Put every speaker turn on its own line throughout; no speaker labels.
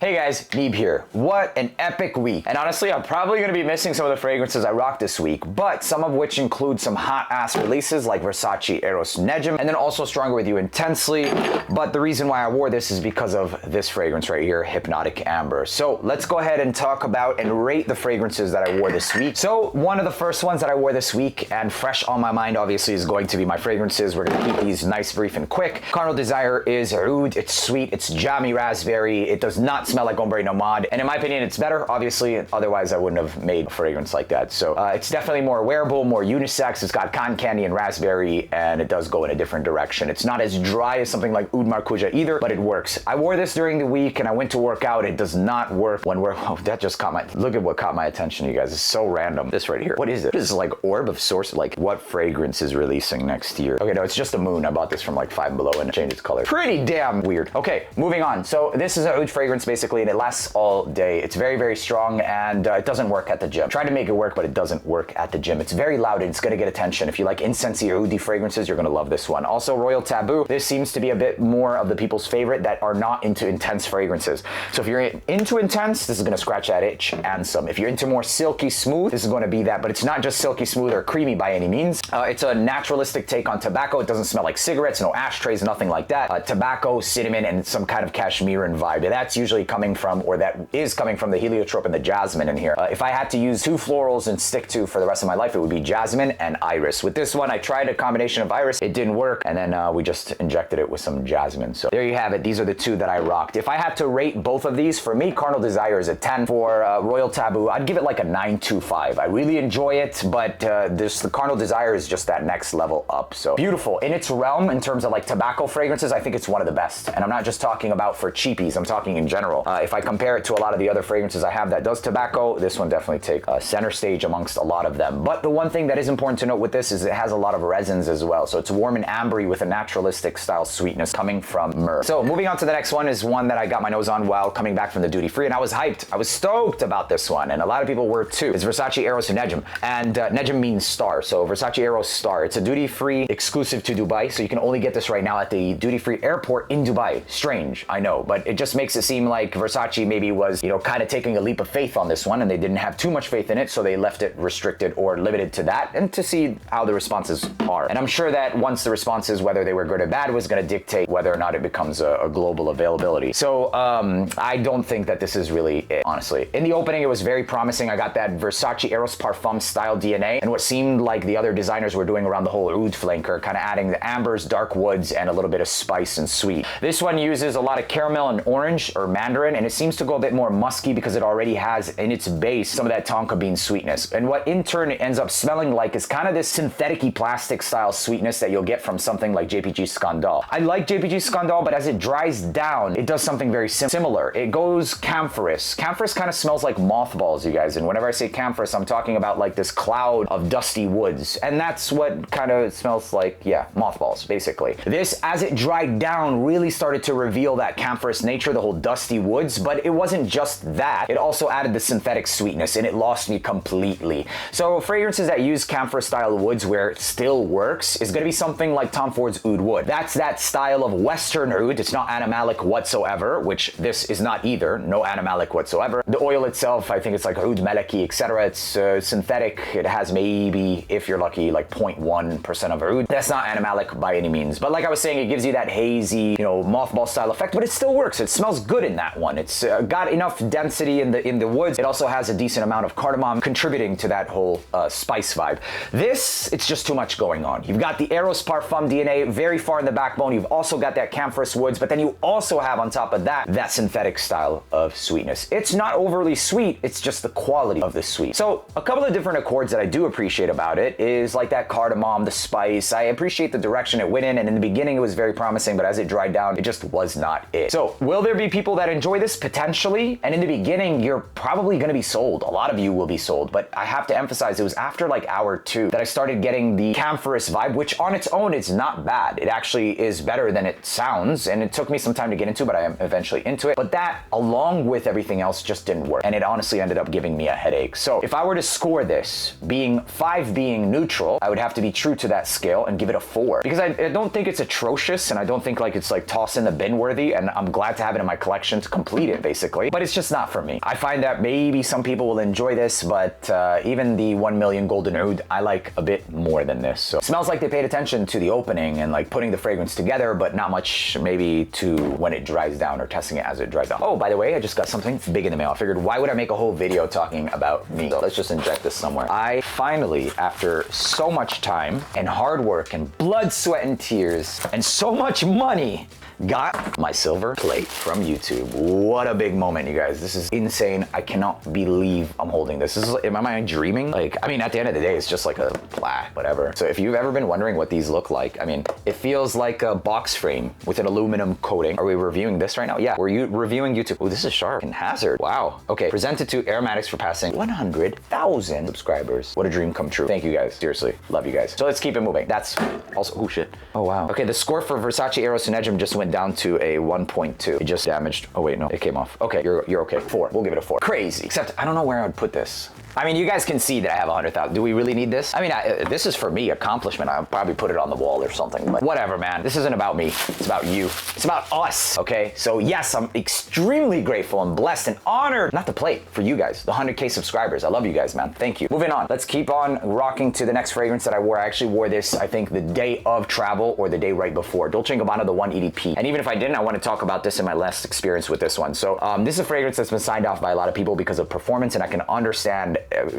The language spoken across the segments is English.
Hey guys, Neeb here. What an epic week. And honestly, I'm probably gonna be missing some of the fragrances I rocked this week, but some of which include some hot ass releases like Versace Eros Najim, and then also Stronger With You Intensely. But the reason why I wore this is because of this fragrance right here, Hypnotic Amber. So let's go ahead and talk about and rate the fragrances that I wore this week. So one of the first ones that I wore this week, and fresh on my mind obviously, is going to be my fragrances. We're gonna keep these nice, brief, and quick. Carnal Desire is oud, it's sweet, it's jammy raspberry, it does not smell like ombre nomade, and in my opinion it's better, obviously, otherwise I wouldn't have made a fragrance like that. So it's definitely more wearable, more unisex, it's got cotton candy and raspberry, and it does go in a different direction. It's not as dry as something like Oud Marcuja either, but it works. I wore this during the week and I went to work out. It does not work when we're, oh, that just caught my, look at what caught my attention, you guys. It's so random. This right here, what is it? This is like orb of source, like what fragrance is releasing next year? Okay, no, it's just a moon. I bought this from like Five Below and it changed its color. Pretty damn weird. Okay, moving on. So this is a oud fragrance basically, and it lasts all day. It's very, very strong, and it doesn't work at the gym. Tried to make it work, but it doesn't work at the gym. It's very loud and it's gonna get attention. If you like incensey or oudi fragrances, you're gonna love this one. Also, Royal Taboo. This seems to be a bit more of the people's favorite that are not into intense fragrances. So if you're into intense, this is gonna scratch that itch and some. If you're into more silky smooth, this is gonna be that, but it's not just silky smooth or creamy by any means. It's a naturalistic take on tobacco. It doesn't smell like cigarettes, no ashtrays, nothing like that. Tobacco, cinnamon, and some kind of cashmere vibe. That's usually coming from, or that is coming from the heliotrope and the jasmine in here. If I had to use two florals and stick to for the rest of my life, it would be jasmine and iris. With this one, I tried a combination of iris. It didn't work, and then we just injected it with some jasmine. So there you have it. These are the two that I rocked. If I had to rate both of these, for me, Carnal Desire is a 10. For Royal Taboo, I'd give it like a 9.25. I really enjoy it, but the Carnal Desire is just that next level up. So beautiful. In its realm, in terms of like tobacco fragrances, I think it's one of the best. And I'm not just talking about for cheapies, I'm talking in general. If I compare it to a lot of the other fragrances I have that does tobacco, this one definitely takes center stage amongst a lot of them. But the one thing that is important to note with this is it has a lot of resins as well. So it's warm and ambery with a naturalistic style sweetness coming from myrrh. So moving on to the next one is one that I got my nose on while coming back from the duty free, and I was hyped. I was stoked about this one, and a lot of people were too. It's Versace Eros Najim, and Najim means star. So Versace Eros Star. It's a duty free exclusive to Dubai, so you can only get this right now at the duty free airport in Dubai. Strange, I know, but it just makes it seem like Versace maybe was, you know, kind of taking a leap of faith on this one, and they didn't have too much faith in it, so they left it restricted or limited to that, and to see how the responses are. And I'm sure that once the responses, whether they were good or bad, was going to dictate whether or not it becomes a global availability. So I don't think that this is really it, honestly. In the opening, it was very promising. I got that Versace Eros Parfum style DNA, and what seemed like the other designers were doing around the whole oud flanker, kind of adding the ambers, dark woods, and a little bit of spice and sweet. This one uses a lot of caramel and orange or mandarin, and it seems to go a bit more musky because it already has in its base some of that tonka bean sweetness. And what in turn it ends up smelling like is kind of this synthetic-y plastic style sweetness that you'll get from something like JPG Scandal. I like JPG Scandal, but as it dries down, it does something very similar. It goes camphorous. Camphorous kind of smells like mothballs, you guys. And whenever I say camphorous, I'm talking about like this cloud of dusty woods. And that's what kind of smells like, yeah, mothballs, basically. This, as it dried down, really started to reveal that camphorous nature, the whole dusty woods, but it wasn't just that. It also added the synthetic sweetness, and it lost me completely. So fragrances that use camphor style woods where it still works is going to be something like Tom Ford's Oud Wood. That's that style of Western oud. It's not animalic whatsoever, which this is not either. No animalic whatsoever. The oil itself, I think it's like Oud Meleki, etc. It's synthetic. It has maybe, if you're lucky, like 0.1% of oud. That's not animalic by any means. But like I was saying, it gives you that hazy, you know, mothball style effect, but it still works. It smells good in that one. It's got enough density in the woods. It also has a decent amount of cardamom contributing to that whole spice vibe. This, it's just too much going on. You've got the Eros Parfum DNA very far in the backbone. You've also got that camphorous woods, but then you also have on top of that, that synthetic style of sweetness. It's not overly sweet, it's just the quality of the sweet. So a couple of different accords that I do appreciate about it is like that cardamom, the spice. I appreciate the direction it went in, and in the beginning it was very promising, but as it dried down, it just was not it. So will there be people that enjoy this? Potentially. And in the beginning, you're probably going to be sold. A lot of you will be sold, but I have to emphasize it was after like hour 2 that I started getting the camphorous vibe, which on its own is not bad. It actually is better than it sounds, and it took me some time to get into, but I am eventually into it. But that, along with everything else, just didn't work, and it honestly ended up giving me a headache. So if I were to score this, being 5 being neutral, I would have to be true to that scale and give it a 4, because I don't think it's atrocious, and I don't think like it's like toss in the bin worthy, and I'm glad to have it in my collection complete it basically, but it's just not for me. I find that maybe some people will enjoy this, but even the 1 million Golden Oud, I like a bit more than this. So it smells like they paid attention to the opening and like putting the fragrance together, but not much maybe to when it dries down or testing it as it dries down. Oh, by the way, I just got something big in the mail. I figured, why would I make a whole video talking about me? So let's just inject this somewhere. I finally, after so much time and hard work and blood, sweat, and tears and so much money, got my silver plate from YouTube. What a big moment, you guys. This is insane. I cannot believe I'm holding this. Am I dreaming? Like, I mean, at the end of the day, it's just like a plaque, whatever. So if you've ever been wondering what these look like, I mean, it feels like a box frame with an aluminum coating. Are we reviewing this right now? Yeah, we're reviewing YouTube. Oh, this is sharp and hazard. Wow. Okay, presented to AROMATIX for passing 100,000 subscribers. What a dream come true. Thank you guys. Seriously, love you guys. So let's keep it moving. That's also, oh shit. Oh wow. Okay, the score for Versace Eros Najim just went down to a 1.2. It just damaged. Oh wait, no, it came off. Okay, you're okay. 4. We'll give it a 4. Crazy. Except I don't know where I would put this. I mean, you guys can see that I have 100,000. Do we really need this? I mean, this is for me, accomplishment. I'll probably put it on the wall or something, but whatever, man. This isn't about me. It's about you. It's about us, okay? So yes, I'm extremely grateful and blessed and honored, not the plate, for you guys, the 100K subscribers. I love you guys, man. Thank you. Moving on. Let's keep on rocking to the next fragrance that I wore. I actually wore this, I think, the day of travel or the day right before. Dolce Gabbana The One EDP. And even if I didn't, I want to talk about this in my last experience with this one. So this is a fragrance that's been signed off by a lot of people because of performance, and I can understand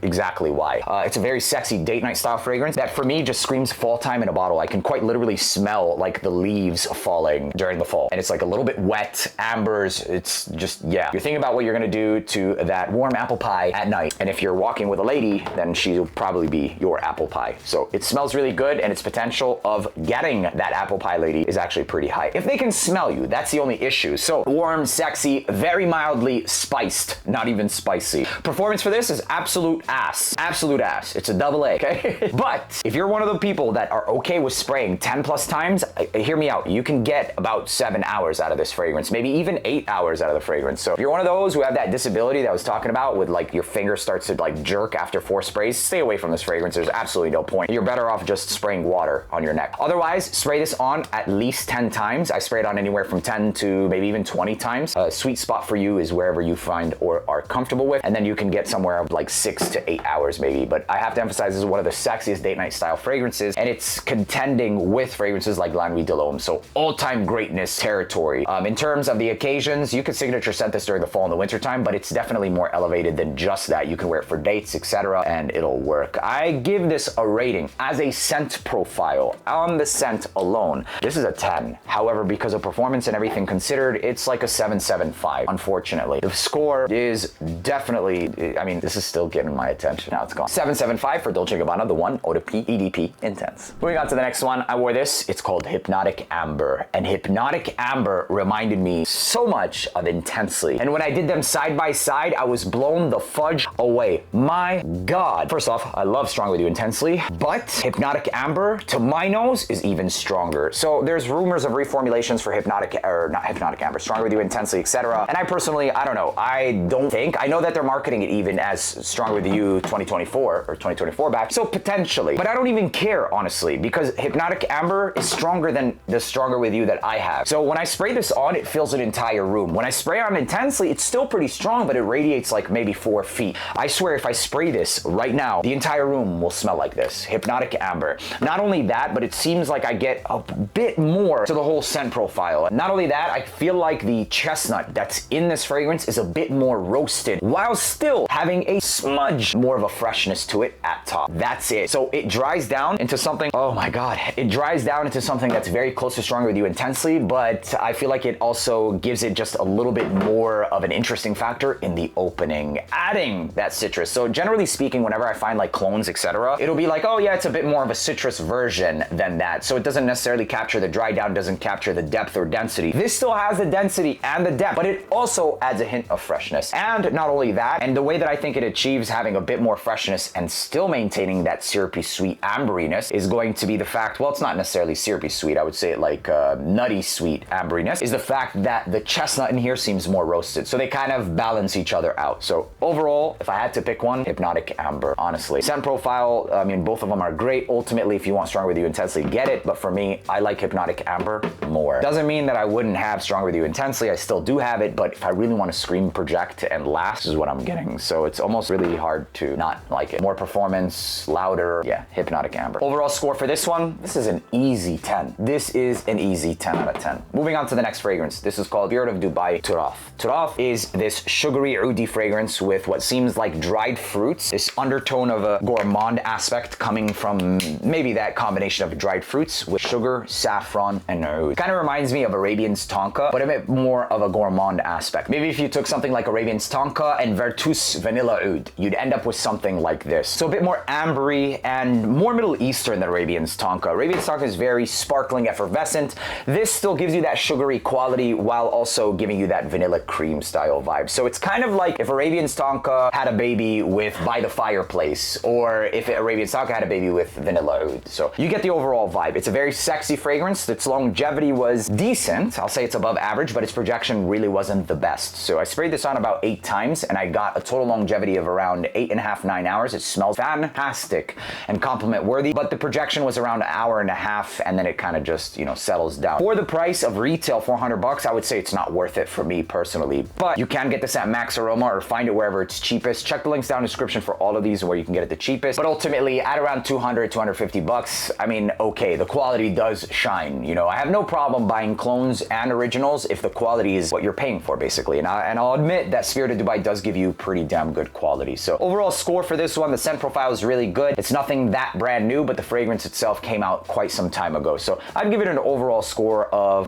exactly why. It's a very sexy date night style fragrance that for me just screams fall time in a bottle. I can quite literally smell like the leaves falling during the fall. And it's like a little bit wet, ambers. It's just, yeah. You're thinking about what you're gonna do to that warm apple pie at night. And if you're walking with a lady, then she'll probably be your apple pie. So it smells really good, and its potential of getting that apple pie lady is actually pretty high. If they can smell you, that's the only issue. So warm, sexy, very mildly spiced, not even spicy. Performance for this is absolute ass. Absolute ass. It's a double A, okay? But if you're one of the people that are okay with spraying 10 plus times, hear me out. You can get about 7 hours out of this fragrance, maybe even 8 hours out of the fragrance. So if you're one of those who have that disability that I was talking about with like your finger starts to like jerk after 4 sprays, stay away from this fragrance. There's absolutely no point. You're better off just spraying water on your neck. Otherwise, spray this on at least 10 times. I spray it on anywhere from 10 to maybe even 20 times. A sweet spot for you is wherever you find or are comfortable with, and then you can get somewhere of like 6 to 8 hours maybe. But I have to emphasize, this is one of the sexiest date night style fragrances, and it's contending with fragrances like La Nuit de l'Homme, so all-time greatness territory. In terms of the occasions, you could signature scent this during the fall and the winter time, but it's definitely more elevated than just that. You can wear it for dates, etc., and it'll work. I give this a rating as a scent profile on the scent alone. This is a 10. However, because of performance and everything considered, it's like a 7.75, unfortunately. The score is definitely, I mean, this is still getting my attention. Now it's gone. 7.75 for Dolce Gabbana The One Eau de Pie EDP Intense. Moving on to the next one, I wore this. It's called Hypnotic Amber. And Hypnotic Amber reminded me so much of Intensely. And when I did them side by side, I was blown the fudge away. My God. First off, I love Strong With You Intensely, but Hypnotic Amber, to my nose, is even stronger. So there's rumors of reformulations for not Hypnotic Amber, Strong With You Intensely, etc. And I personally, I don't know. I know that they're marketing it even as Strong With You 2024 or 2024 batch, so potentially. But I don't even care, honestly, because Hypnotic Amber is stronger than the Stronger With You that I have. So when I spray this on, it fills an entire room. When I spray on Intensely, it's still pretty strong, but it radiates like maybe 4 feet. I swear if I spray this right now, the entire room will smell like this. Hypnotic Amber. Not only that, but it seems like I get a bit more to the whole scent profile. Not only that, I feel like the chestnut that's in this fragrance is a bit more roasted, while still having a smudge more of a freshness to it at top. That's it. So it dries down into something, oh my God, it dries down into something that's very close to Stronger With You Intensely, but I feel like it also gives it just a little bit more of an interesting factor in the opening, adding that citrus. So generally speaking, whenever I find like clones, etc., it'll be like, oh yeah, it's a bit more of a citrus version than that. So it doesn't necessarily capture the dry down, doesn't capture the depth or density. This still has the density and the depth, but it also adds a hint of freshness. And not only that, and the way that I think it achieves leaves having a bit more freshness and still maintaining that syrupy sweet amberiness is going to be the fact, well, it's not necessarily syrupy sweet, I would say it like nutty sweet amberiness, is the fact that the chestnut in here seems more roasted. So they kind of balance each other out. So overall, if I had to pick one, Hypnotic Amber, honestly. Scent profile, I mean, both of them are great. Ultimately, if you want Stronger With You Intensely, get it. But for me, I like Hypnotic Amber more. Doesn't mean that I wouldn't have Stronger With You Intensely. I still do have it, but if I really want to scream, project, and last, is what I'm getting. So it's almost really hard to not like it. More performance, louder, yeah, Hypnotic Amber. Overall score for this one, this is an easy 10. This is an easy 10 out of 10. Moving on to the next fragrance. This is called Spirit of Dubai Turath. Turath is this sugary oudi fragrance with what seems like dried fruits, this undertone of a gourmand aspect coming from maybe that combination of dried fruits with sugar, saffron, and oud. Kind of reminds me of Arabian's Tonka, but a bit more of a gourmand aspect. Maybe if you took something like Arabian's Tonka and Vertus Vanilla Oud, you'd end up with something like this. So a bit more ambery and more Middle Eastern than Arabian's Tonka. Arabian's Tonka is very sparkling, effervescent. This still gives you that sugary quality while also giving you that vanilla cream style vibe. So it's kind of like if Arabian's Tonka had a baby with By the Fireplace, or if Arabian's Tonka had a baby with Vanilla Oud. So you get the overall vibe. It's a very sexy fragrance. Its longevity was decent. I'll say it's above average, but its projection really wasn't the best. So I sprayed this on about 8 times and I got a total longevity of around 8.5, 9 hours. It smells fantastic and compliment worthy, but the projection was around 1.5 hours and then it kind of just, you know, settles down. For the price of retail, $400, I would say it's not worth it for me personally, but you can get this at Max Aroma or find it wherever it's cheapest. Check the links down in the description for all of these where you can get it the cheapest, but ultimately at around $200-250, I mean, okay, the quality does shine. You know, I have no problem buying clones and originals if the quality is what you're paying for, basically. And I'll admit that Spirit of Dubai does give you pretty damn good quality. So overall score for this one, the scent profile is really good. It's nothing that brand new, but the fragrance itself came out quite some time ago. So I'd give it an overall score of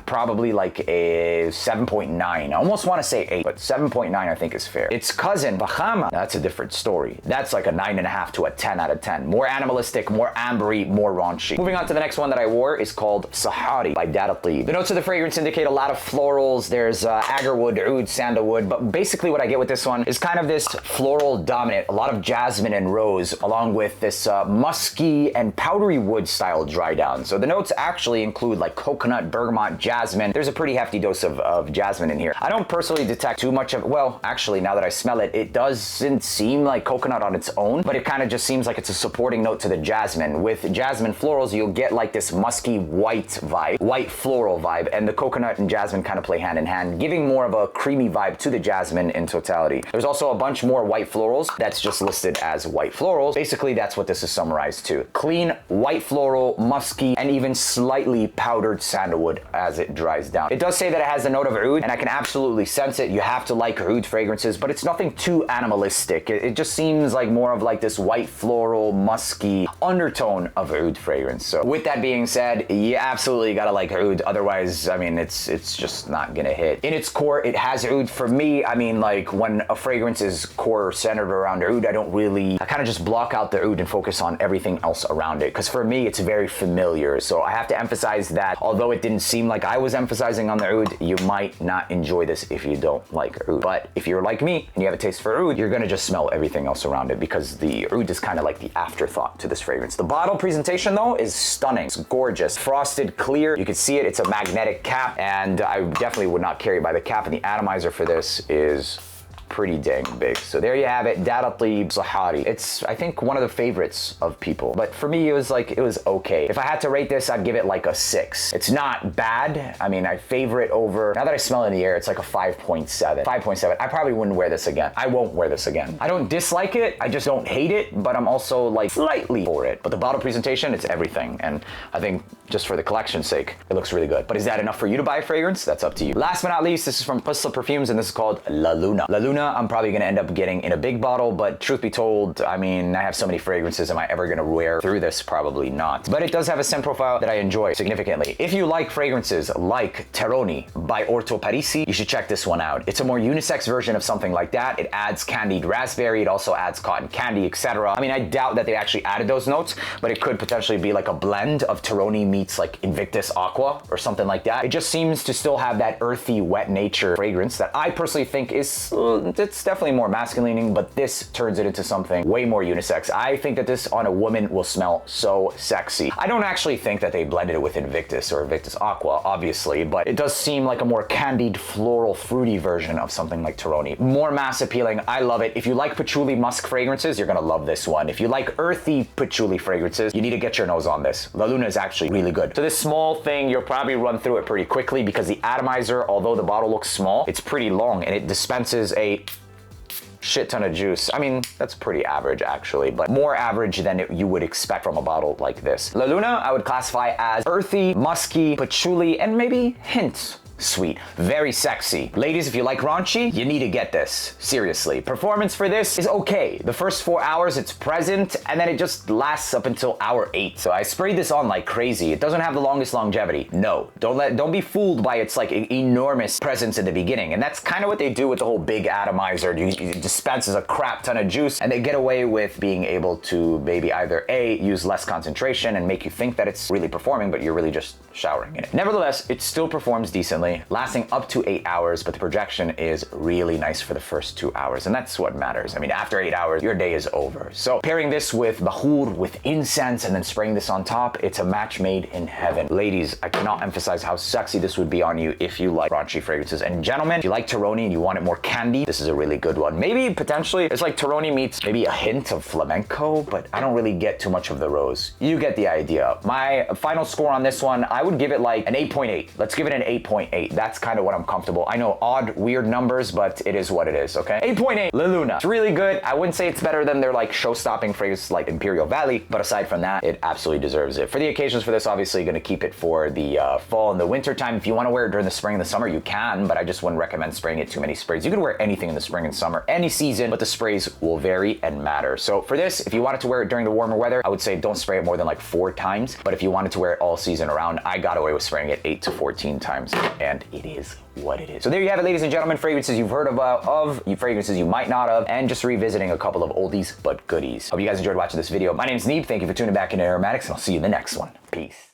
probably like a 7.9. I almost want to say 8, but 7.9 I think is fair. Its cousin, Bahama, that's a different story. That's like a 9.5 to a 10 out of 10. More animalistic, more ambery, more raunchy. Moving on to the next one that I wore is called Sahari by Dar Alteeb. The notes of the fragrance indicate a lot of florals. There's agarwood, oud, sandalwood, but basically what I get with this one is kind of this floral dominant, a lot of jasmine and rose, along with this musky and powdery wood style dry down. So the notes actually include like coconut, bergamot, jasmine. There's a pretty hefty dose of jasmine in here. I don't personally detect too much of, well, actually now that I smell it, it doesn't seem like coconut on its own, but it kind of just seems like it's a supporting note to the jasmine. With jasmine florals, you'll get like this musky white vibe, white floral vibe, and the coconut and jasmine kind of play hand in hand, giving more of a creamy vibe to the jasmine in totality. There's also a bunch more white florals that's just listed as white florals. Basically, that's what this is summarized to. Clean, white floral, musky, and even slightly powdered sandalwood as it dries down. It does say that it has a note of oud, and I can absolutely sense it. You have to like oud fragrances, but it's nothing too animalistic. It just seems like more of like this white floral, musky undertone of oud fragrance. So with that being said, you absolutely gotta like oud. Otherwise, I mean, it's just not gonna hit. In its core, it has oud. For me, I mean, like when a fragrance is core centered around oud, I kind of just block out the oud and focus on everything else around it. Because for me, it's very familiar. So I have to emphasize that although it didn't seem like I was emphasizing on the oud, you might not enjoy this if you don't like oud. But if you're like me and you have a taste for oud, you're gonna just smell everything else around it because the oud is kind of like the afterthought to this fragrance. The bottle presentation though is stunning. It's gorgeous. Frosted clear. You can see it. It's a magnetic cap, and I definitely would not carry by the cap, and the atomizer for this is pretty dang big. So there you have it, Dar Alteeb Sahari. It's, I think, one of the favorites of people, but for me, it was okay. If I had to rate this, I'd give it like a 6. It's not bad. I mean, I favor it over, now that I smell it in the air, it's like a 5.7. 5.7. I probably wouldn't wear this again. I won't wear this again. I don't dislike it. I just don't hate it, but I'm also like slightly for it. But the bottle presentation, it's everything. And I think just for the collection's sake, it looks really good. But is that enough for you to buy a fragrance? That's up to you. Last but not least, this is from Gissah Perfumes, and this is called La Luna. La Luna, I'm probably gonna end up getting in a big bottle, but truth be told, I mean, I have so many fragrances, am I ever gonna wear through this? Probably not. But it does have a scent profile that I enjoy significantly. If you like fragrances like Terroni by Orto Parisi, you should check this one out. It's a more unisex version of something like that. It adds candied raspberry, it also adds cotton candy, etc. I mean, I doubt that they actually added those notes, but it could potentially be like a blend of Terroni meets like Invictus Aqua or something like that. It just seems to still have that earthy, wet nature fragrance that I personally think is it's definitely more masculine, but this turns it into something way more unisex. I think that this on a woman will smell so sexy. I don't actually think that they blended it with Invictus or Invictus Aqua, obviously, but it does seem like a more candied, floral, fruity version of something like Teroni. More mass appealing. I love it. If you like patchouli musk fragrances, you're gonna love this one. If you like earthy patchouli fragrances, you need to get your nose on this. La Luna is actually really good. So this small thing, you'll probably run through it pretty quickly because the atomizer, although the bottle looks small, it's pretty long and it dispenses a shit ton of juice. I mean, that's pretty average actually, but more average than you would expect from a bottle like this. La Luna, I would classify as earthy, musky, patchouli, and maybe hints sweet. Very sexy. Ladies, if you like raunchy, you need to get this. Seriously. Performance for this is okay. The first 4 hours, it's present, and then it just lasts up until hour 8. So I sprayed this on like crazy. It doesn't have the longest longevity. No. Don't be fooled by its like enormous presence in the beginning. And that's kind of what they do with the whole big atomizer. It dispenses a crap ton of juice, and they get away with being able to maybe either A, use less concentration and make you think that it's really performing, but you're really just showering in it. Nevertheless, it still performs decently, lasting up to 8 hours, but the projection is really nice for the first 2 hours, and that's what matters. I mean, after 8 hours, your day is over. So pairing this with bahur, with incense, and then spraying this on top, it's a match made in heaven. Ladies, I cannot emphasize how sexy this would be on you if you like raunchy fragrances. And gentlemen, if you like Teroni and you want it more candy, this is a really good one. Maybe potentially, it's like Teroni meets maybe a hint of flamenco, but I don't really get too much of the rose. You get the idea. My final score on this one, I would give it like an 8.8. Let's give it an 8.8. That's kind of what I'm comfortable. I know odd, weird numbers, but it is what it is, okay? 8.8, La Luna. It's really good. I wouldn't say it's better than their like show-stopping fragrances like Imperial Valley, but aside from that, it absolutely deserves it. For the occasions for this, obviously gonna keep it for the fall and the winter time. If you wanna wear it during the spring and the summer, you can, but I just wouldn't recommend spraying it too many sprays. You can wear anything in the spring and summer, any season, but the sprays will vary and matter. So for this, if you wanted to wear it during the warmer weather, I would say don't spray it more than like 4 times. But if you wanted to wear it all season around, I got away with spraying it 8 to 14 times, and it is what it is. So there you have it, ladies and gentlemen, fragrances you've heard about, fragrances you might not have, and just revisiting a couple of oldies but goodies. Hope you guys enjoyed watching this video. My name's Neeb. Thank you for tuning back into AROMATIX, and I'll see you in the next one. Peace.